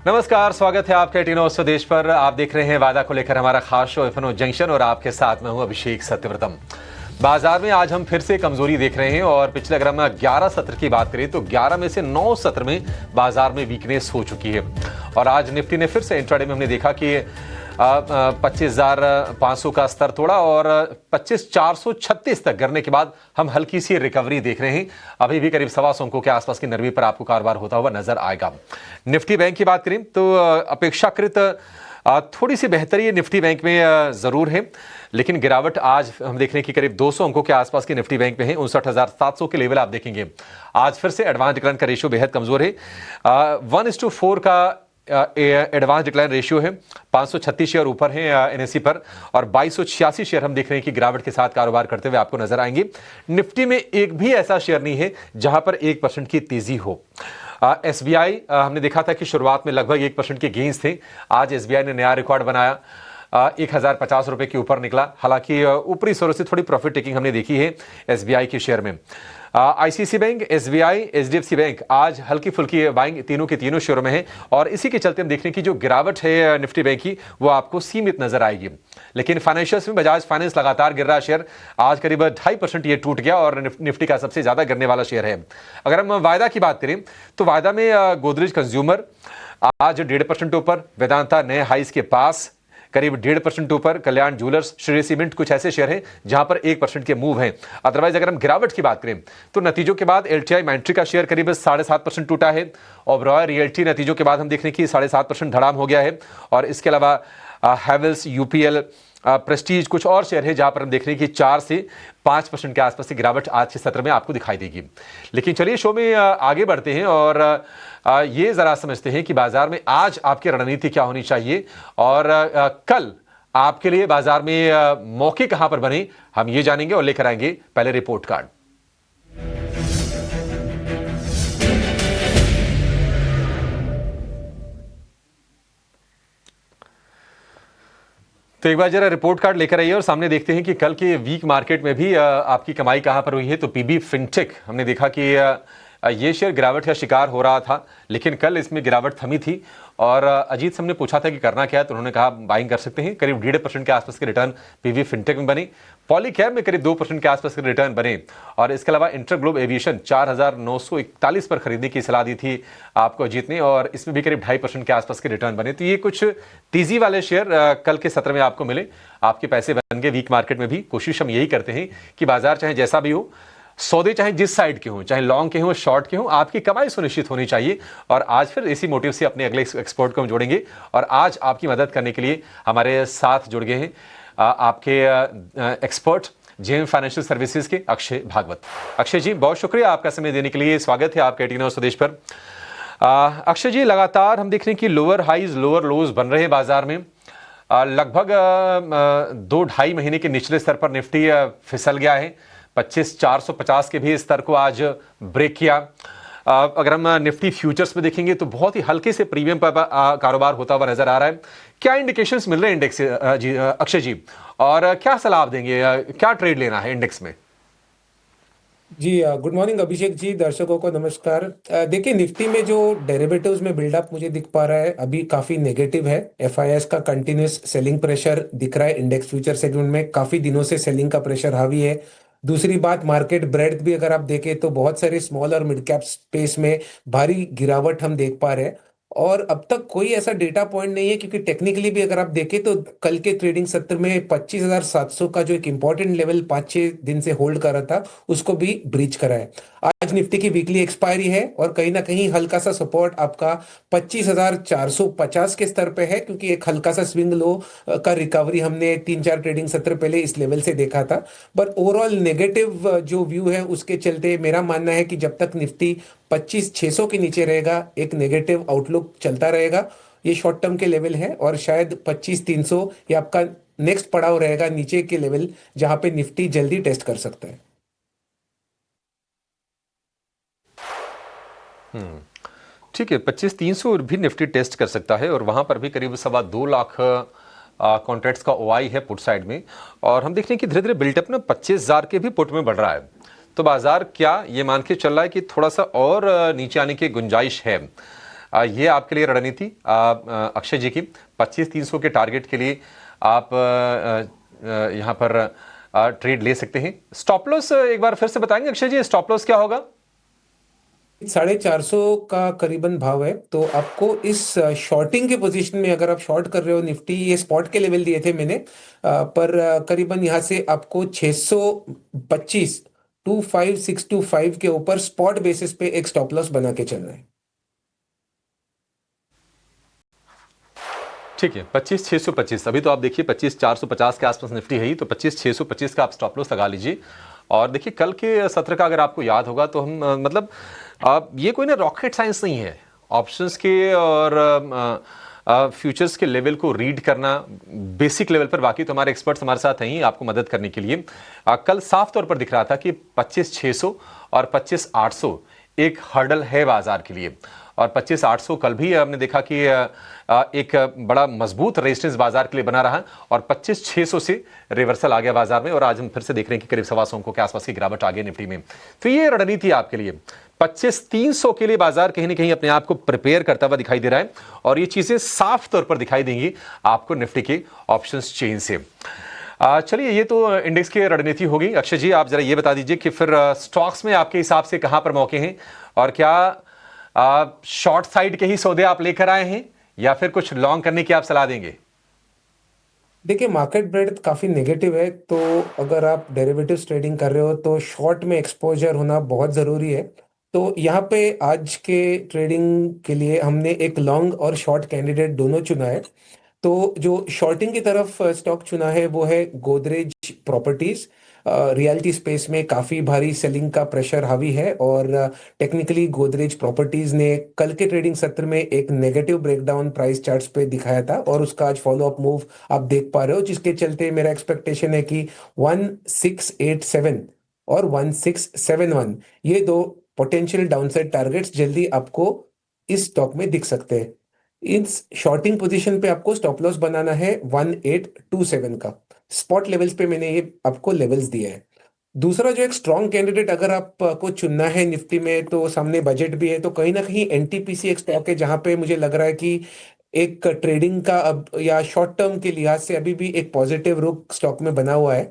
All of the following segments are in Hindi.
नमस्कार, स्वागत है आपके टीनो स्वदेश पर। आप देख रहे हैं वादा को लेकर हमारा खास शो एफएनओ जंक्शन और आपके साथ मैं हूं अभिषेक सत्यव्रतम। बाजार में आज हम फिर से कमजोरी देख रहे हैं और पिछले अगर हम 11 सत्र की बात करें तो 11 में से 9 सत्र में बाजार में वीकनेस हो चुकी है। और आज निफ्टी ने फिर से इंट्राडे में हमने देखा कि 25,500 का स्तर तोड़ा और 25,436 तक गिरने के बाद हम हल्की सी रिकवरी देख रहे हैं। अभी भी करीब 125 अंकों के आसपास की नरमी पर आपको कारोबार होता हुआ नजर आएगा। निफ्टी बैंक की बात करें तो अपेक्षाकृत थोड़ी सी बेहतरी निफ्टी बैंक में जरूर है, लेकिन गिरावट आज हम देख रहे हैं कि करीब 200 अंकों के आसपास की निफ्टी बैंक में है। 59,700 के लेवल आप देखेंगे। आज फिर से एडवांस डिक्लाइन का रेशियो बेहद कमजोर है। 1:4 का एडवांस डिक्लाइन रेशियो है। 536 शेयर ऊपर है एनएसई पर और 2286 शेयर हम देख रहे हैं कि गिरावट के साथ कारोबार करते हुए आपको नजर आएंगे। निफ्टी में एक भी ऐसा शेयर नहीं है जहां पर 1% की तेजी हो। एसबीआई हमने देखा था कि शुरुआत में लगभग 1% के गेंस थे। आज एसबीआई ने नया रिकॉर्ड बनाया, 1050 रुपए के ऊपर निकला। हालांकि ऊपरी स्रोत से थोड़ी प्रॉफिट टेकिंग हमने देखी है एसबीआई के शेयर में। ICC bank, SBI, HDFC bank आज हल्की फुल्की बाइंग तीनों के तीनों शेयरों में है और इसी के चलते हम देख रहे हैं कि जो गिरावट है निफ्टी बैंक की वो आपको सीमित नजर आएगी। लेकिन फाइनेंशियल्स में बजाज फाइनेंस लगातार गिर रहा शेयर, आज करीब 2.5% ये टूट गया और निफ्टी का सबसे ज्यादा गिरने वाला शेयर है। अगर हम वायदा की बात करें तो वायदा में गोदरेज कंज्यूमर आज 1.5% ऊपर, वेदांता नए हाइस के पास करीब 1.5% ऊपर, कल्याण ज्वेलर्स, श्री सीमेंट कुछ ऐसे शेयर हैं जहां पर 1% के मूव हैं। अदरवाइज अगर हम गिरावट की बात करें तो नतीजों के बाद एलटीआई माइंट्री का शेयर करीब 7.5% टूटा है। ओबरॉय रियल्टी नतीजों के बाद हम देख रहे हैं कि 7.5% धड़ाम हो गया है। और इसके अलावा हैवेल्स, यूपीएल, प्रेस्टीज कुछ और शेयर है जहां पर हम देख रहे हैं कि 4 से 5% के आसपास की गिरावट आज के सत्र में आपको दिखाई देगी। लेकिन चलिए शो में आगे बढ़ते हैं और ये जरा समझते हैं कि बाजार में आज आपकी रणनीति क्या होनी चाहिए और कल आपके लिए बाजार में मौके कहां पर बने, हम ये जानेंगे और लेकर आएंगे पहले रिपोर्ट कार्ड। तो एक बार जरा रिपोर्ट कार्ड लेकर आइए और सामने देखते हैं कि कल के वीक मार्केट में भी आपकी कमाई कहां पर हुई है। तो पीबी फिनटेक हमने देखा कि ये शेयर गिरावट का शिकार हो रहा था, लेकिन कल इसमें गिरावट थमी थी और अजीत से हमने पूछा था कि करना क्या है तो उन्होंने कहा बाइंग कर सकते हैं। करीब 1.5% के आसपास के रिटर्न पीवी फिनटेक में बने। पॉलीकैब में करीब 2% के आसपास के रिटर्न बने और इसके अलावा इंटरग्लोब एविएशन 4,941 पर खरीदने की सलाह दी थी आपको अजीत ने और इसमें भी करीब 2.5% के आसपास के रिटर्न बने। तो ये कुछ तेजी वाले शेयर कल के सत्र में आपको मिले, आपके पैसे बन गए वीक मार्केट में भी। कोशिश हम यही करते हैं कि बाजार चाहे जैसा भी हो, सौदे चाहे जिस साइड के हों, चाहे लॉन्ग के हों, शॉर्ट के हों, आपकी कमाई सुनिश्चित होनी चाहिए। और आज फिर इसी मोटिव से अपने अगले एक्सपर्ट को हम जोड़ेंगे और आज आपकी मदद करने के लिए हमारे साथ जुड़ गए हैं आपके एक्सपर्ट जेएम फाइनेंशियल सर्विसेज के अक्षय भागवत। अक्षय जी, बहुत शुक्रिया आपका समय देने के लिए। स्वागत है आपके टीनो स्वदेश पर। अक्षय जी, लगातार हम देख रहे हैं कि लोअर हाईज लोअर लोज बन रहे हैं बाजार में। लगभग 2-2.5 महीने के निचले स्तर पर निफ्टी फिसल गया है। 25,450 के भी स्तर को आज ब्रेक किया। अगर हम निफ्टी फ्यूचर्स में देखेंगे तो बहुत ही हल्के से प्रीमियम पर कारोबार होता हुआ नजर आ रहा है। क्या इंडिकेशंस मिल रहे हैं इंडेक्स से जी अक्षय जी, और क्या सलाह आप देंगे, क्या ट्रेड लेना है इंडेक्स में? जी गुड मॉर्निंग अभिषेक जी, दर्शकों को नमस्कार। देखिए निफ्टी में जो डेरिवेटिव्स में बिल्डअप मुझे दिख पा रहा है अभी काफी नेगेटिव है। एफआईएस का कंटिन्यूस सेलिंग प्रेशर दिख रहा है। इंडेक्स फ्यूचर सेगमेंट में काफी दिनों से सेलिंग का प्रेशर हावी है। दूसरी बात, मार्केट ब्रेड्थ भी अगर आप देखें तो बहुत सारे स्मॉल और मिड कैप स्पेस में भारी गिरावट हम देख पा रहे हैं। और अब तक कोई ऐसा डेटा पॉइंट नहीं है, क्योंकि टेक्निकली भी अगर आप देखें तो कल के ट्रेडिंग सत्र में 25,700 का जो एक इंपॉर्टेंट लेवल 5-6 दिन से होल्ड कर रहा था उसको भी ब्रीच करा है। आज निफ्टी की वीकली एक्सपायरी है और कहीं ना कहीं हल्का सा सपोर्ट आपका 25,450 के स्तर पे है, क्योंकि एक हल्का सा स्विंग लो का रिकवरी हमने 3-4 ट्रेडिंग सत्र पहले इस लेवल से देखा था। पर ओवरऑल नेगेटिव जो व्यू है उसके चलते मेरा मानना है कि जब तक निफ्टी 25,600 के नीचे रहेगा एक नेगेटिव आउटलुक चलता रहेगा। ये शॉर्ट टर्म के लेवल है और शायद 25,300 ये आपका नेक्स्ट पड़ाव रहेगा नीचे के लेवल जहां पे निफ्टी जल्दी टेस्ट कर सकता है। ठीक है, 25,300 भी निफ्टी टेस्ट कर सकता है और वहां पर भी करीब 2.25 लाख कॉन्ट्रैक्ट्स का ओआई है पुट साइड में। और हम देख रहे हैं कि धीरे धीरे बिल्टअप ना 25,000 के भी पुट में बढ़ रहा है। तो बाजार क्या ये मान के चल रहा है कि थोड़ा सा और नीचे आने की गुंजाइश है? ये आपके लिए रणनीति अक्षय जी की 25,300 के टारगेट के लिए आप यहाँ पर ट्रेड ले सकते हैं। स्टॉप लॉस एक बार फिर से बताएंगे अक्षय जी, स्टॉप लॉस क्या होगा? 450 का करीबन भाव है, तो आपको इस शॉर्टिंग के पोजीशन में अगर आप शॉर्ट कर रहे हो निफ्टी, ये स्पॉट के लेवल दिए थे मैंने, पर करीबन यहाँ से आपको 625 25625 के ऊपर स्पॉट बेसिस पे एक स्टॉप लॉस बना के चलना है। ठीक है, 25,625। अभी तो आप देखिए 25,450 के आसपास निफ्टी है ही, तो 25,625 का आप स्टॉप लॉस लगा लीजिए। और देखिए कल के सत्र का अगर आपको याद होगा तो हम मतलब ये कोई ना रॉकेट साइंस नहीं है। ऑप्शंस के और फ्यूचर्स के लेवल को रीड करना बेसिक लेवल पर, बाकी तो हमारे एक्सपर्ट्स हमारे साथ हैं आपको मदद करने के लिए। कल साफ तौर पर दिख रहा था कि 25,600 और 25,800 एक हर्डल है बाजार के लिए, और 25,800 कल भी हमने देखा कि एक बड़ा मजबूत रेजिस्टेंस बाजार के लिए बना रहा, और 25,600 से रिवर्सल आ गया बाजार में, और आज हम फिर से देख रहे हैं कि करीब 125 अंकों के आसपास की गिरावट आ गई निफ्टी में। तो ये रणनीति आपके लिए 25,300 के लिए बाजार कहीं ना कहीं अपने आप को प्रिपेयर करता हुआ दिखाई दे रहा है, और ये चीजें साफ तौर पर दिखाई देंगी आपको निफ्टी के ऑप्शंस चेन से। चलिए, ये तो इंडेक्स की रणनीति होगी। अक्षय जी, आप जरा ये बता दीजिए कि फिर स्टॉक्स में आपके हिसाब से कहां पर मौके हैं, और क्या शॉर्ट साइड के ही सौदे आप लेकर आए हैं या फिर कुछ लॉन्ग करने की आप सलाह देंगे? देखिए, मार्केट ब्रेड्थ काफी नेगेटिव है, तो अगर आप डेरिवेटिव्स ट्रेडिंग कर रहे हो तो शॉर्ट में एक्सपोजर होना बहुत जरूरी है। तो यहाँ पे आज के ट्रेडिंग के लिए हमने एक लॉन्ग और शॉर्ट कैंडिडेट दोनों चुना है। तो जो शॉर्टिंग की तरफ स्टॉक चुना है वो है गोदरेज प्रॉपर्टीज। रियल्टी स्पेस में काफी भारी सेलिंग का प्रेशर हावी है, और टेक्निकली गोदरेज प्रॉपर्टीज ने कल के ट्रेडिंग सत्र में एक नेगेटिव ब्रेकडाउन प्राइस चार्ट्स पे दिखाया था, और उसका आज फॉलो अप मूव आप देख पा रहे हो, जिसके चलते मेरा एक्सपेक्टेशन है कि 1687 और 1671 ये दो पोटेंशियल डाउनसाइड टारगेट्स जल्दी आपको इस स्टॉक में दिख सकते हैं। इस शॉर्टिंग पोजीशन पे आपको स्टॉप लॉस बनाना है 1827 का। स्पॉट लेवल्स पे मैंने ये आपको लेवल्स दिए हैं। दूसरा जो एक स्ट्रॉन्ग कैंडिडेट अगर आपको चुनना है निफ्टी में, तो सामने बजट भी है, तो कहीं ना कहीं एनटीपीसी एक स्टॉक है जहां पे मुझे लग रहा है कि एक ट्रेडिंग का अब या शॉर्ट टर्म के लिहाज से अभी भी एक पॉजिटिव रुख स्टॉक में बना हुआ है।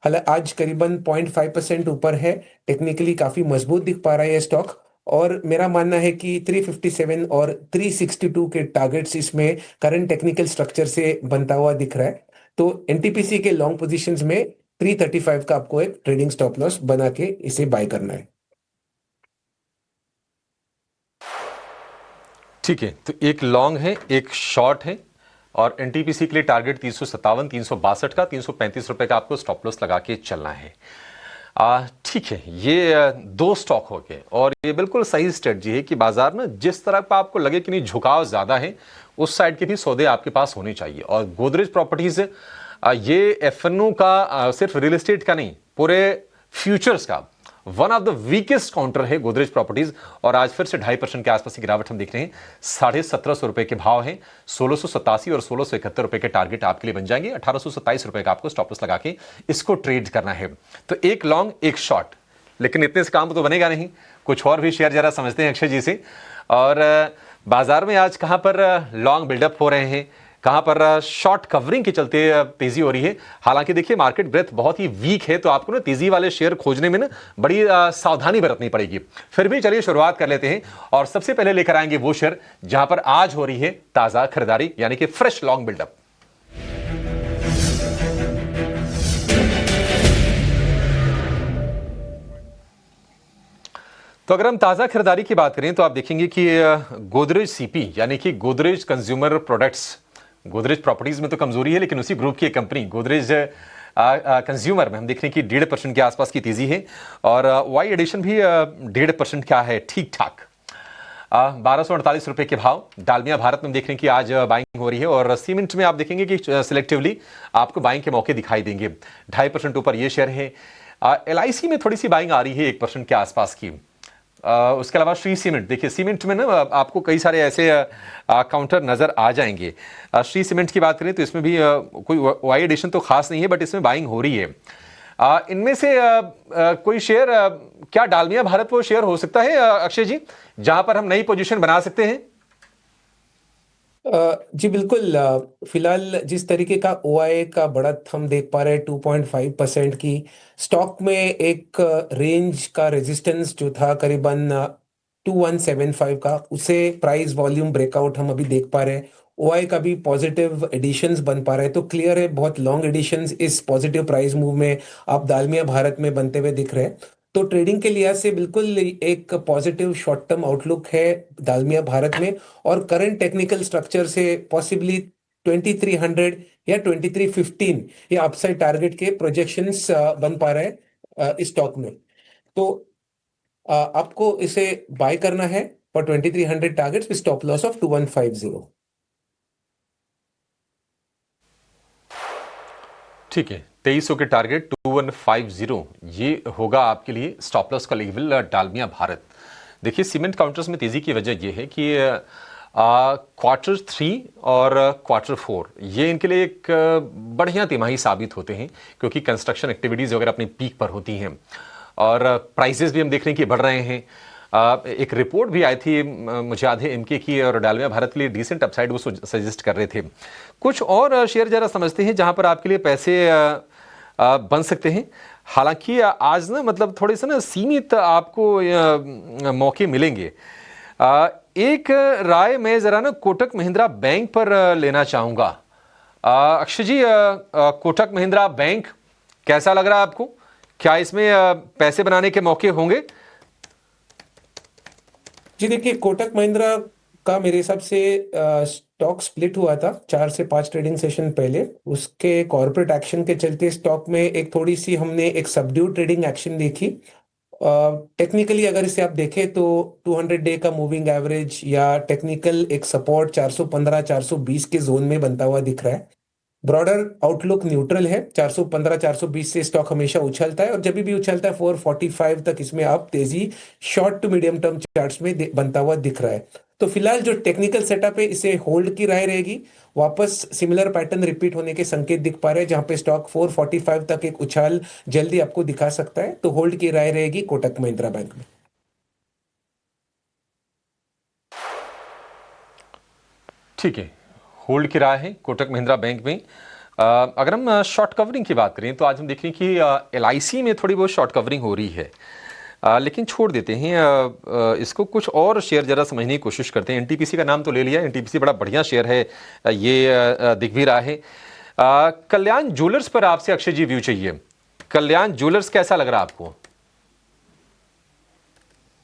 हालांकि आज करीबन 0.5% ऊपर है, टेक्निकली काफी मजबूत दिख पा रहा है ये स्टॉक, और मेरा मानना है कि 357 और 362 के टारगेट्स इसमें करंट टेक्निकल स्ट्रक्चर से बनता हुआ दिख रहा है। तो एनटीपीसी के लॉन्ग पोजीशंस में 335 का आपको एक ट्रेडिंग स्टॉप लॉस बना के इसे बाय करना है। ठीक है, तो एक लॉन्ग है, एक शॉर्ट है, और एनटीपीसी के लिए टारगेट 357, 362 का, 335 रुपए का आपको स्टॉप लॉस लगा के चलना है। ठीक है, ये दो स्टॉक हो गए, और ये बिल्कुल सही स्ट्रेटजी है कि बाजार में जिस तरह का आपको लगे कि नहीं झुकाव ज्यादा है, उस साइड के भी सौदे आपके पास होने चाहिए। और गोदरेज प्रॉपर्टीज ये एफएनओ का सिर्फ रियल एस्टेट का नहीं, पूरे फ्यूचर्स का one of the weakest counter है गोदरेज प्रॉपर्टीज, और आज फिर से 2.5% के आसपास की गिरावट हम देख रहे हैं। 1750 रुपए के भाव हैं, 1687 और 1671 रुपए के टारगेट आपके लिए बन जाएंगे। 1827 रुपए का आपको स्टॉप लॉस लगा के इसको ट्रेड करना है। तो एक लॉन्ग एक शॉर्ट, लेकिन इतने से काम तो बनेगा नहीं, कुछ और भी शेयर जरा समझते हैं अक्षय जी से। और बाजार में आज कहां पर लॉन्ग बिल्डअप हो रहे हैं, कहां पर शॉर्ट कवरिंग के चलते तेजी हो रही है। हालांकि देखिए मार्केट ब्रेथ बहुत ही वीक है, तो आपको ना तेजी वाले शेयर खोजने में ना बड़ी सावधानी बरतनी पड़ेगी। फिर भी चलिए शुरुआत कर लेते हैं, और सबसे पहले लेकर आएंगे वो शेयर जहां पर आज हो रही है ताजा खरीदारी, यानी कि फ्रेश लॉन्ग बिल्डअप। तो अगर हम ताजा खरीदारी की बात करें तो आप देखेंगे कि गोदरेज सीपी यानी कि Godrej consumer products, Godrej properties में तो कमजोरी है, लेकिन उसी ग्रुप की एक कंपनी गोदरेज कंज्यूमर में हम देख रहे हैं कि 1.5% के आसपास की तेजी है, और वाई एडिशन भी 1.5% का है, ठीक ठाक। 1248 रुपए के भाव। डालमिया भारत में देख रहे हैं कि आज बाइंग हो रही है, और सीमेंट में आप देखेंगे कि सिलेक्टिवली आपको बाइंग के मौके दिखाई देंगे। 2.5% ऊपर ये शेयर है। LIC में थोड़ी सी बाइंग आ रही है 1% के आसपास की। उसके अलावा श्री सीमेंट, देखिए सीमेंट में ना आपको कई सारे ऐसे काउंटर नजर आ जाएंगे। श्री सीमेंट की बात करें तो इसमें भी कोई वाई एडिशन तो खास नहीं है, बट इसमें बाइंग हो रही है। इनमें से कोई शेयर, क्या डालमिया भारत वो शेयर हो सकता है अक्षय जी जहां पर हम नई पोजीशन बना सकते हैं? जी बिल्कुल। फिलहाल जिस तरीके का ओआई का बढ़त हम देख पा रहे हैं 2.5% की, स्टॉक में एक रेंज का रेजिस्टेंस जो था करीबन 2175 का, उसे प्राइस वॉल्यूम ब्रेकआउट हम अभी देख पा रहे हैं। ओआई का भी पॉजिटिव एडिशंस बन पा रहे हैं, तो क्लियर है बहुत लॉन्ग एडिशंस इस पॉजिटिव प्राइस मूव में आप दालमिया भारत में बनते हुए दिख रहे हैं। तो ट्रेडिंग के लिहाज से बिल्कुल एक पॉजिटिव शॉर्ट टर्म आउटलुक है दालमिया भारत में। और करंट टेक्निकल स्ट्रक्चर से पॉसिबली 2300 या 2315 ये अपसाइड टारगेट के प्रोजेक्शंस बन पा रहे हैं इस स्टॉक में। तो आपको इसे बाय करना है for 2300 targets with stop loss of 2150। ठीक है, 2300 के टारगेट 2150 ये होगा आपके लिए स्टॉप लॉस का लेवल डालमिया भारत। देखिए, सीमेंट काउंटर्स में तेजी की वजह यह है कि क्वार्टर 3 और क्वार्टर 4 ये इनके लिए एक बढ़िया तिमाही साबित होते हैं, क्योंकि कंस्ट्रक्शन एक्टिविटीज़ वगैरह अपनी पीक पर होती हैं और प्राइसेस भी हम देख रहे हैं कि बढ़ रहे हैं। एक रिपोर्ट भी आई थी, मुझे याद है एमके की, और डालमिया भारत के लिए डिसेंट अपसाइड वो सजेस्ट कर रहे थे। कुछ और शेयर जरा समझते हैं जहां पर आपके लिए पैसे बन सकते हैं। हालांकि आज ना मतलब थोड़े से ना सीमित आपको मौके मिलेंगे। एक राय मैं जरा ना कोटक महिंद्रा बैंक पर लेना चाहूंगा। अक्षय जी, कोटक महिंद्रा बैंक कैसा लग रहा है आपको? क्या इसमें पैसे बनाने के मौके होंगे? जी देखिए, कोटक महिंद्रा का मेरे हिसाब से स्टॉक स्प्लिट हुआ था 4 से 5 ट्रेडिंग सेशन पहले। उसके कॉर्पोरेट एक्शन के चलते स्टॉक में एक थोड़ी सी हमने एक सबड्यूड ट्रेडिंग एक्शन देखी। टेक्निकली अगर इसे आप देखें तो 200 डे का मूविंग एवरेज या टेक्निकल एक सपोर्ट 415 420 के जोन में बनता हुआ दिख रहा है। ब्रॉडर आउटलुक न्यूट्रल है। 415 420 से स्टॉक हमेशा उछलता है, और जब भी उछलता है 445 तक इसमें आप तेजी short to medium term charts में बनता हुआ दिख रहा है। तो फिलहाल जो टेक्निकल सेटअप है इसे होल्ड की राय रहेगी। वापस सिमिलर पैटर्न रिपीट होने के संकेत दिख पा रहे हैं, जहां पे स्टॉक 445 तक एक उछाल जल्दी आपको दिखा सकता है। तो होल्ड की राय रहेगी कोटक महिंद्रा बैंक में। ठीक है, होल्ड की राय है कोटक महिंद्रा बैंक में। अगर हम शॉर्ट कवरिंग की बात करें तो आज हम देख रहे हैं कि एलआईसी में थोड़ी बहुत शॉर्ट कवरिंग हो रही है। लेकिन छोड़ देते हैं इसको, कुछ और शेयर जरा समझने की कोशिश करते हैं। एनटीपीसी का नाम तो ले लिया, एनटीपीसी बड़ा बढ़िया शेयर है, ये दिख भी रहा है। कल्याण ज्वेलर्स पर आपसे अक्षय जी व्यू चाहिए। कल्याण ज्वेलर्स कैसा लग रहा है आपको?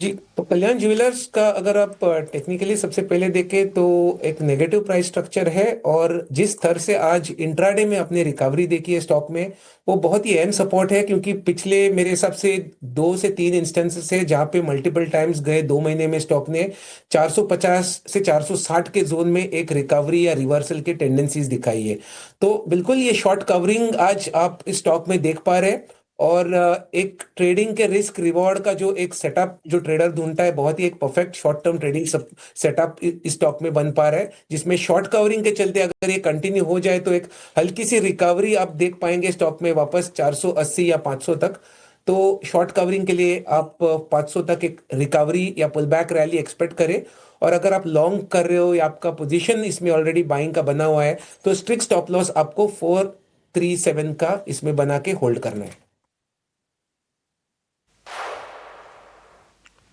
जी, तो कल्याण ज्वेलर्स का अगर आप टेक्निकली सबसे पहले देखें तो एक नेगेटिव प्राइस स्ट्रक्चर है, और जिस स्तर से आज इंट्राडे में अपनी रिकवरी देखी है स्टॉक में, वो बहुत ही अहम सपोर्ट है। क्योंकि पिछले मेरे हिसाब से 2 से 3 इंस्टेंसेस है जहां पे मल्टीपल टाइम्स गए 2 महीने में स्टॉक ने 450 से 460 के जोन में एक रिकवरी या रिवर्सल की टेंडेंसीज दिखाई है। तो बिल्कुल ये शॉर्ट कवरिंग आज आप इस स्टॉक में देख पा रहे हैं। और एक ट्रेडिंग के रिस्क रिवॉर्ड का जो एक सेटअप जो ट्रेडर ढूंढता है, बहुत ही एक perfect short term trading setup इस स्टॉक में बन पा रहा है, जिसमें शॉर्ट कवरिंग के चलते अगर ये कंटिन्यू हो जाए तो एक हल्की सी रिकवरी आप देख पाएंगे स्टॉक में वापस 480 या 500 तक। तो शॉर्ट कवरिंग के लिए आप 500 तक एक रिकवरी या पुल बैक रैली एक्सपेक्ट करें। और अगर आप लॉन्ग कर रहे हो या आपका पोजीशन इसमें ऑलरेडी बाइंग का बना हुआ है, तो स्ट्रिक्ट स्टॉप लॉस आपको 437 का इसमें बना के होल्ड करना है।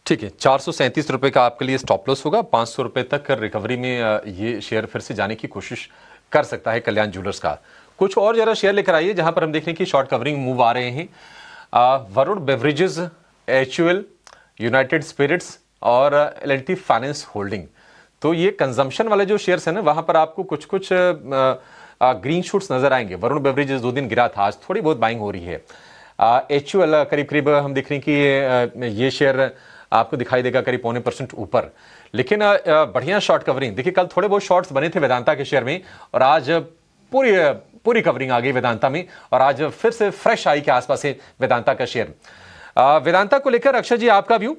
ठीक है, 437 रुपये का आपके लिए स्टॉप लॉस होगा। 500 रुपये तक रिकवरी में ये शेयर फिर से जाने की कोशिश कर सकता है कल्याण ज्वेलर्स का। कुछ और जरा शेयर लेकर आइए जहां पर हम देख रहे हैं कि शॉर्ट कवरिंग मूव आ रहे हैं। Varun beverages, HUL, United Spirits और एल&टी फाइनेंस होल्डिंग। तो ये कंजम्पशन वाले जो शेयर्स हैं ना, वहां पर आपको कुछ कुछ ग्रीन शूट्स नजर आएंगे। वरुण बेवरेजेस 2 दिन गिरा था, आज थोड़ी बहुत बाइंग हो रही है। एचयूएल करीब करीब हम देख रहे हैं कि ये शेयर आपको दिखाई देगा करीब 0.25% ऊपर। लेकिन बढ़िया शॉर्ट कवरिंग देखिए, कल थोड़े बहुत शॉर्ट्स बने थे वेदांता के शेयर में, और आज पूरी पूरी कवरिंग आ गई वेदांता में, और आज फिर से फ्रेश आई के आसपास है वेदांता का शेयर। वेदांता को लेकर अक्षय जी आपका व्यू?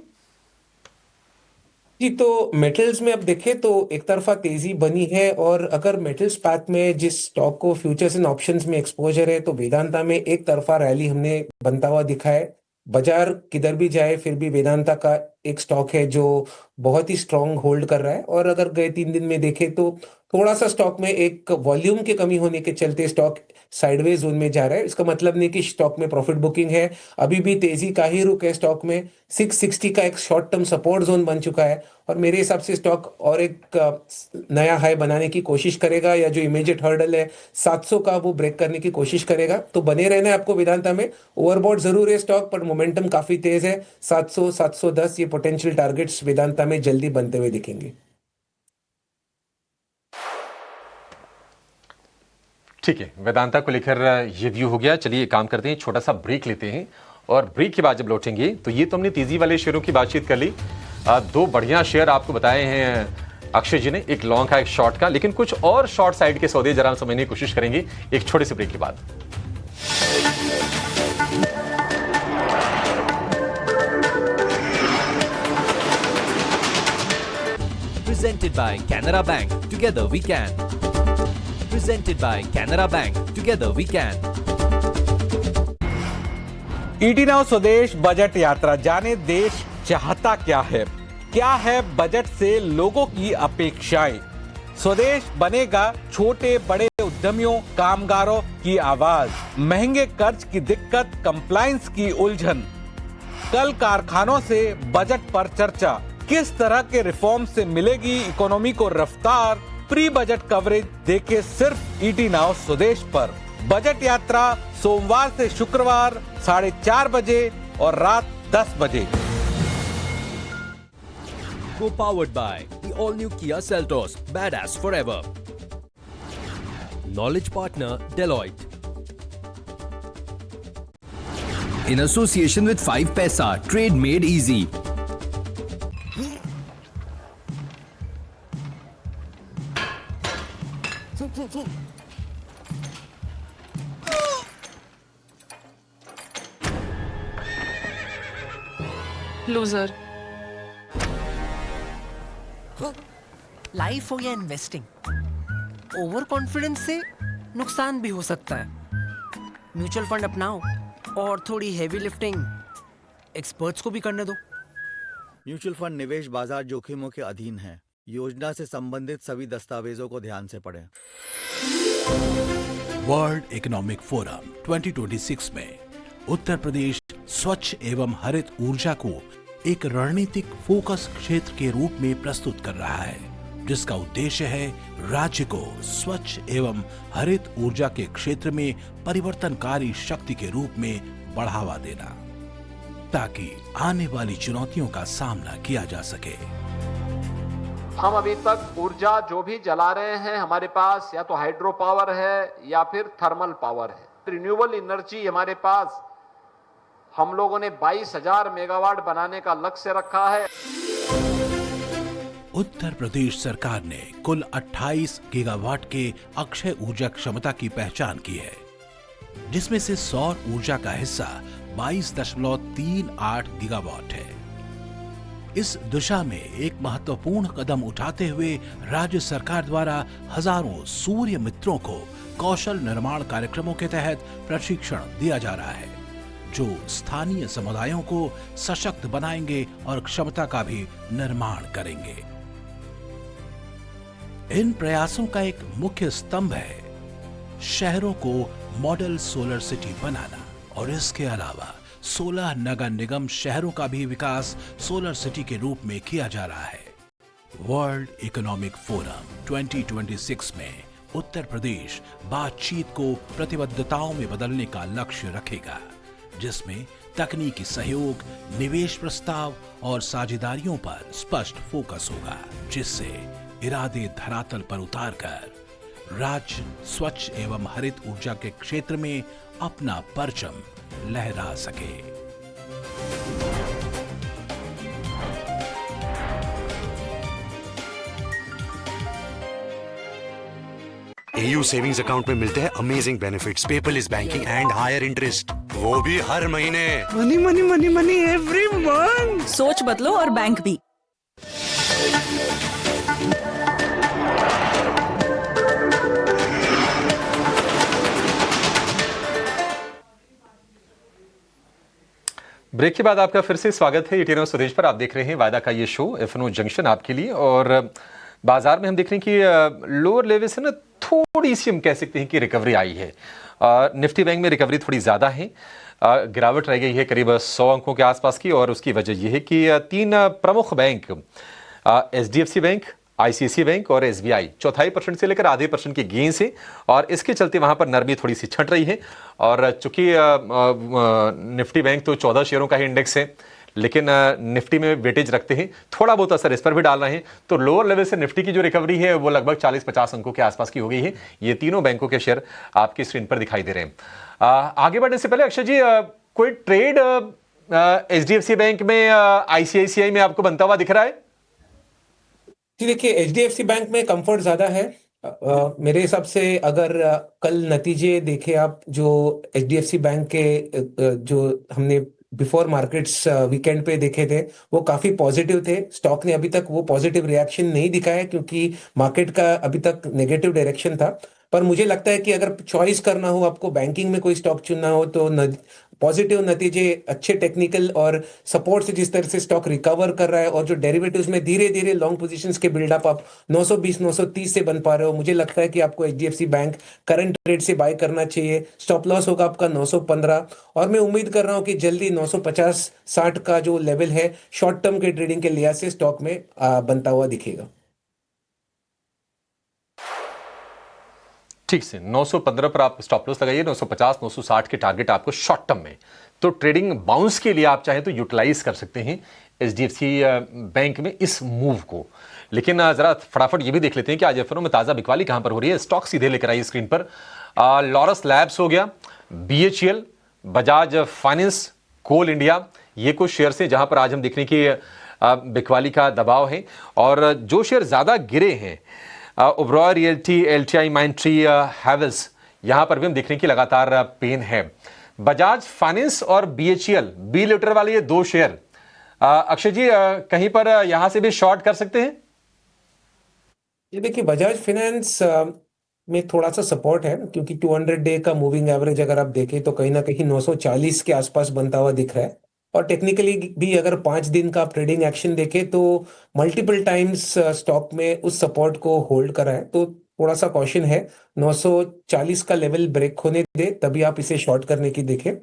जी, तो मेटल्स में अब देखें तो एक तरफा तेजी बनी है। और अगर मेटल्स पैक में जिस स्टॉक को फ्यूचर्स एंड ऑप्शंस में एक्सपोजर है, तो वेदांता में एक तरफा रैली हमने बनता हुआ दिखा है। बाजार किधर भी जाए फिर भी वेदांता का एक स्टॉक है जो बहुत ही स्ट्रांग होल्ड कर रहा है, और अगर गए 3 दिन में देखें तो थोड़ा सा स्टॉक में एक वॉल्यूम की कमी होने के चलते स्टॉक साइडवेज जोन में जा रहा है। इसका मतलब नहीं कि स्टॉक में प्रॉफिट बुकिंग है, अभी भी तेजी का ही रुख है स्टॉक में। 660 का एक शॉर्ट टर्म सपोर्ट जोन बन चुका है, और मेरे हिसाब से स्टॉक और एक नया हाई बनाने की कोशिश करेगा, या जो इमीडिएट हर्डल है 700 का वो ब्रेक करने की कोशिश करेगा। तो बने रहना है आपको वेदांता में। ओवरबॉट जरूर है स्टॉक, पर मोमेंटम काफी तेज है। 700 710 ये पोटेंशियल टारगेट्स वेदांता में जल्दी बनते हुए दिखेंगे। ठीक है, वेदांता को लेकर ये व्यू हो गया। चलिए एक काम करते हैं, छोटा सा ब्रेक लेते हैं, और ब्रेक के बाद जब लौटेंगे तो ये तो हमने तेजी वाले शेयरों की बातचीत कर ली। दो बढ़िया शेयर आपको बताए हैं अक्षय जी ने, एक लॉन्ग का एक शॉर्ट का, लेकिन कुछ और शॉर्ट साइड के सौदे जरा हम समझने की कोशिश करेंगे एक छोटे से ब्रेक के बाद। Presented by Canara Bank. Together we can. Presented by Canara Bank. Together we can. ET now स्वदेश बजट यात्रा, जाने देश चाहता क्या है बजट से लोगों की अपेक्षाएं। स्वदेश बनेगा छोटे बड़े उद्यमियों कामगारों की आवाज। महंगे कर्ज की दिक्कत, कंप्लायंस की उलझन। कल कारखानों से बजट पर चर्चा, किस तरह के रिफॉर्म से मिलेगी इकोनॉमी को रफ्तार। प्री बजट कवरेज देखे सिर्फ ईटी नाउ स्वदेश पर। बजट यात्रा सोमवार से शुक्रवार 4:30 बजे और रात 10 बजे। Co-powered by the all-new Kia Seltos, badass forever. Knowledge partner Deloitte. In association with 5 Paisa, trade made easy. Loser. Life हो या इन्वेस्टिंग, ओवर कॉन्फिडेंस से नुकसान भी हो सकता है। म्यूचुअल फंड अपनाओ और थोड़ी हेवी लिफ्टिंग एक्सपर्ट्स को भी करने दो। म्यूचुअल फंड निवेश बाजार जोखिमों के अधीन है। योजना से संबंधित सभी दस्तावेजों को ध्यान से पढ़ें। वर्ल्ड इकोनॉमिक फोरम 2026 में उत्तर प्रदेश स्वच्छ एवं हरित ऊर्जा को एक रणनीतिक फोकस क्षेत्र के रूप में प्रस्तुत कर रहा है, जिसका उद्देश्य है राज्य को स्वच्छ एवं हरित ऊर्जा के क्षेत्र में परिवर्तनकारी शक्ति के रूप में बढ़ावा देना, ताकि आने वाली चुनौतियों का सामना किया जा सके। हम अभी तक ऊर्जा जो भी जला रहे हैं हमारे पास या तो हाइड्रो पावर है या फिर थर्मल पावर है। रिन्यूएबल एनर्जी हमारे पास हम लोगों ने 22,000 मेगावाट बनाने का लक्ष्य रखा है। उत्तर प्रदेश सरकार ने कुल 28 गीगावाट के अक्षय ऊर्जा क्षमता की पहचान की है, जिसमें से सौर ऊर्जा का हिस्सा 22.38 गीगावाट है। इस दिशा में एक महत्वपूर्ण कदम उठाते हुए राज्य सरकार द्वारा हजारों सूर्य मित्रों को कौशल निर्माण कार्यक्रमों के तहत प्रशिक्षण दिया जा रहा है, जो स्थानीय समुदायों को सशक्त बनाएंगे और क्षमता का भी निर्माण करेंगे। इन प्रयासों का एक मुख्य स्तंभ है शहरों को मॉडल सोलर सिटी बनाना, और इसके अलावा 16 नगर निगम शहरों का भी विकास सोलर सिटी के रूप में किया जा रहा है। वर्ल्ड इकोनॉमिक फोरम 2026 में उत्तर प्रदेश बातचीत को प्रतिबद्धताओं में बदलने का लक्ष्य रखेगा, जिसमें तकनीकी सहयोग, निवेश प्रस्ताव और साझेदारियों पर स्पष्ट फोकस होगा, जिससे इरादे धरातल पर उतारकर राज्य स्वच्छ एवं हरित ऊर्जा के क्षेत्र में अपना परचम लहरा सके। AU सेविंग्स अकाउंट में मिलते हैं amazing benefits, paperless banking and higher interest, वो भी हर महीने। Money money money money every month. सोच बदलो और बैंक भी। ब्रेक के बाद आपका फिर से स्वागत है ईटीएन स्वदेश पर। आप देख रहे हैं वायदा का ये शो एफएनओ जंक्शन आपके लिए। और बाजार में हम देख रहे हैं कि लोअर लेवल से ना थोड़ी सी हम कह सकते हैं कि रिकवरी आई है। निफ्टी बैंक में रिकवरी थोड़ी ज़्यादा है, गिरावट रह गई है करीब 100 अंकों के आसपास की। और उसकी वजह यह है कि तीन प्रमुख bank HDFC bank, ICICI bank और एसबीआई 0.25% से लेकर आधे % के गेन से, और इसके चलते वहां पर नरमी थोड़ी सी छट रही है। और चूंकि निफ्टी बैंक तो 14 शेयरों का ही इंडेक्स है, लेकिन निफ्टी में वेटेज रखते हैं, थोड़ा बहुत असर इस पर भी डाल रहे हैं। तो लोअर लेवल से निफ्टी की जो रिकवरी है वो लगभग 40-50 अंकों के आसपास की हो गई है। ये तीनों बैंकों के शेयर आपकी स्क्रीन पर दिखाई दे रहे हैं। आगे बढ़ने से पहले अक्षय जी, कोई ट्रेड एचडीएफसी बैंक में, आईसीआईसीआई में आपको बनता हुआ दिख रहा है? जी देखिए, एचडीएफसी बैंक में कंफर्ट ज़्यादा है। मेरे हिसाब से अगर कल नतीजे देखे आप, जो एचडीएफसी बैंक के जो हमने बिफोर मार्केट्स वीकेंड पे देखे थे, वो काफ़ी पॉजिटिव थे। स्टॉक ने अभी तक वो पॉजिटिव रिएक्शन नहीं दिखाया क्योंकि मार्केट का अभी तक नेगेटिव डायरेक्शन था। पर मुझे लगता है कि अगर चॉइस करना हो, आपको बैंकिंग में कोई स्टॉक चुनना हो, तो पॉजिटिव नतीजे, अच्छे टेक्निकल और सपोर्ट से जिस तरह से स्टॉक रिकवर कर रहा है, और जो डेरिवेटिव्स में धीरे धीरे लॉन्ग पोजीशंस के बिल्डअप आप 920-930 से बन पा रहे हो, मुझे लगता है कि आपको एचडीएफसी बैंक करंट रेट से बाय करना चाहिए। स्टॉप लॉस होगा आपका 915, और मैं उम्मीद कर रहा हूं कि जल्दी 950-60 का जो लेवल है शॉर्ट टर्म के ट्रेडिंग के लिहाज से स्टॉक में बनता हुआ दिखेगा। ठीक से 915 पर आप स्टॉप लॉस लगाइए, 950-960 के टारगेट आपको शॉर्ट टर्म में। तो ट्रेडिंग बाउंस के लिए आप चाहें तो यूटिलाइज कर सकते हैं एचडीएफसी बैंक में इस मूव को। लेकिन जरा फटाफट ये भी देख लेते हैं कि आज एफएनओ में ताजा बिकवाली कहां पर हो रही है। स्टॉक सीधे लेकर आइए स्क्रीन पर। लॉरस लैब्स हो गया, बीएचईएल, बजाज फाइनेंस, कोल इंडिया, ये कुछ शेयर हैं जहां पर आज हम देख रहे हैं कि बिकवाली का दबाव है। और जो शेयर ज्यादा गिरे हैं, ओबरॉय रियल्टी, एलटीआई माइंट्री, हैवेल्स, यहां पर भी हम देख रहे हैं कि लगातार पेन है। बजाज फाइनेंस और बीएचईएल, बी लिटर वाले ये दो शेयर, अक्षय जी कहीं पर यहां से भी शॉर्ट कर सकते हैं? ये देखिए, बजाज फाइनेंस में थोड़ा सा सपोर्ट है क्योंकि 200 डे का मूविंग एवरेज अगर आप देखें तो कहीं ना कहीं 940 के आसपास बनता हुआ दिख रहा है। और टेक्निकली भी अगर 5 दिन का आप ट्रेडिंग एक्शन देखें तो मल्टीपल टाइम्स स्टॉक में उस सपोर्ट को होल्ड करा है। तो थोड़ा सा कॉशन है, 940 का लेवल ब्रेक होने दे तभी आप इसे शॉर्ट करने की देखें।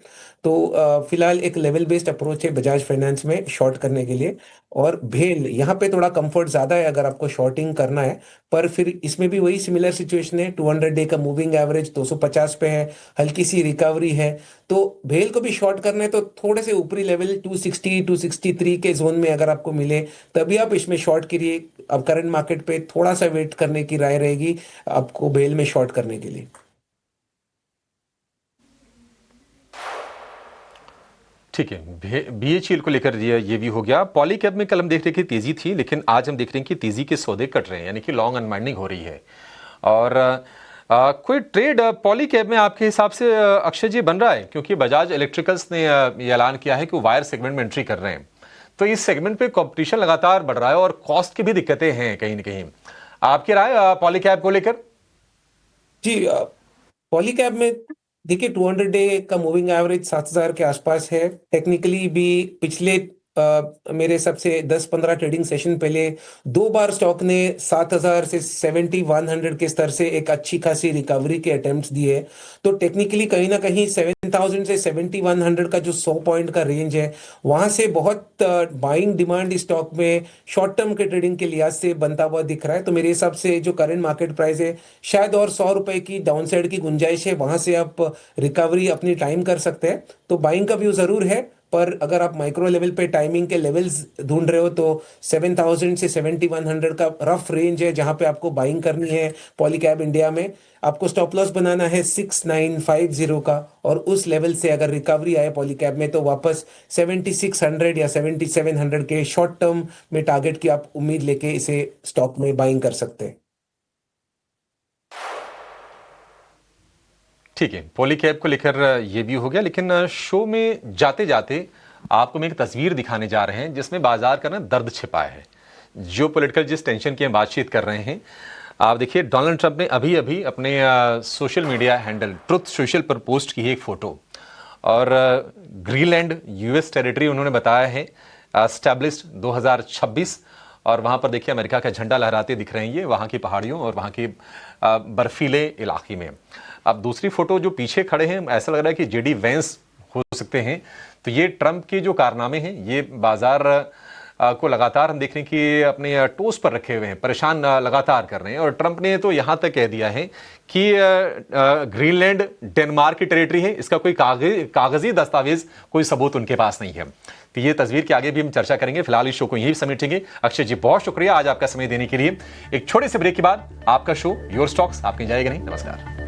तो फिलहाल एक लेवल बेस्ड अप्रोच है बजाज फाइनेंस में शॉर्ट करने के लिए। और भेल, यहाँ पे थोड़ा कंफर्ट ज़्यादा है अगर आपको शॉर्टिंग करना है, पर फिर इसमें भी वही सिमिलर सिचुएशन है। 200 डे का मूविंग एवरेज 250 पे है, हल्की सी रिकवरी है। तो भेल को भी शॉर्ट करना है तो थोड़े से ऊपरी लेवल 260-263 के जोन में अगर आपको मिले तभी आप इसमें शॉर्ट करिए। अब करंट मार्केट पे थोड़ा सा वेट करने की राय रहेगी आपको भेल में शॉर्ट करने के लिए। ठीक है, बीएचईएल को लेकर ये भी हो गया। पॉलीकैब में कल हम देख रहे कि तेजी थी, लेकिन आज हम देख रहे हैं कि तेजी के सौदे कट रहे हैं, यानी कि लॉन्ग अनवाइंडिंग हो रही है। और कोई ट्रेड पॉलीकैब में आपके हिसाब से अक्षय जी बन रहा है? क्योंकि बजाज इलेक्ट्रिकल्स ने ये ऐलान किया है कि वो वायर सेगमेंट में एंट्री कर रहे हैं, तो इस सेगमेंट पे कंपटीशन लगातार बढ़ रहा है और कॉस्ट की भी दिक्कतें हैं कहीं ना कहीं। आपकी राय पॉलीकैब को लेकर? जी, पॉलीकैब में देखिए 200 डे का मूविंग एवरेज 7000 के आसपास है। टेक्निकली भी पिछले मेरे हिसाब से 10-15 ट्रेडिंग सेशन पहले 2 बार स्टॉक ने 7000 से 7100 के स्तर से एक अच्छी खासी रिकवरी के अटेम्प्ट्स दिए। तो टेक्निकली कहीं ना कहीं 7000 से 7100 का जो 100 पॉइंट का रेंज है, वहां से बहुत बाइंग डिमांड स्टॉक में शॉर्ट टर्म के ट्रेडिंग के लिहाज से बनता हुआ दिख रहा है। तो मेरे हिसाब से जो करंट मार्केट प्राइस है, शायद और 100 रुपए की डाउनसाइड की गुंजाइश है, वहां से आप रिकवरी अपनी टाइम कर सकते हैं। तो बाइंग का व्यू जरूर है, पर अगर आप माइक्रो लेवल पे टाइमिंग के लेवल्स ढूंढ रहे हो तो 7000 से 7100 का रफ रेंज है जहां पे आपको बाइंग करनी है। पॉलीकैब इंडिया में आपको स्टॉप लॉस बनाना है 6950 का, और उस लेवल से अगर रिकवरी आए पॉलीकैब में तो वापस 7600 या 7700 के शॉर्ट टर्म में टारगेट की आप उम्मीद लेके इसे स्टॉक में बाइंग कर सकते हैं। ठीक है, पॉलीकैब को लेकर ये भी हो गया। लेकिन शो में जाते जाते आपको मैं एक तस्वीर दिखाने जा रहे हैं जिसमें बाजार का ना दर्द छिपा है। जियोपॉलिटिकल जिस टेंशन की हम बातचीत कर रहे हैं, आप देखिए डोनाल्ड ट्रंप ने अभी अभी अपने social media handle truth social पर पोस्ट की है एक फोटो, और ग्रीनलैंड यूएस टेरिटरी उन्होंने बताया है एस्टैब्लिश्ड 2026, और वहां पर देखिए अमेरिका का झंडा लहराते दिख रहे हैं ये वहां की पहाड़ियों और वहां के बर्फीले इलाके में। अब दूसरी फोटो जो पीछे खड़े हैं, ऐसा लग रहा है कि जेडी वेंस हो सकते हैं। तो ये ट्रंप के जो कारनामे हैं, ये बाजार को लगातार हम देख रहे हैं कि अपने टोस पर रखे हुए हैं, परेशान लगातार कर रहे हैं। और ट्रंप ने तो यहां तक कह दिया है कि ग्रीनलैंड डेनमार्क की टेरिटरी है, इसका कोई कागजी दस्तावेज, कोई सबूत उनके पास नहीं है। तो ये तस्वीर के आगे भी हम चर्चा करेंगे। फिलहाल इस शो को यही समेटेंगे। अक्षय जी, बहुत शुक्रिया आज आपका समय देने के लिए। एक छोटे से ब्रेक के बाद आपका शो योर स्टॉक्स, आप कहीं जाएगा नहीं। नमस्कार।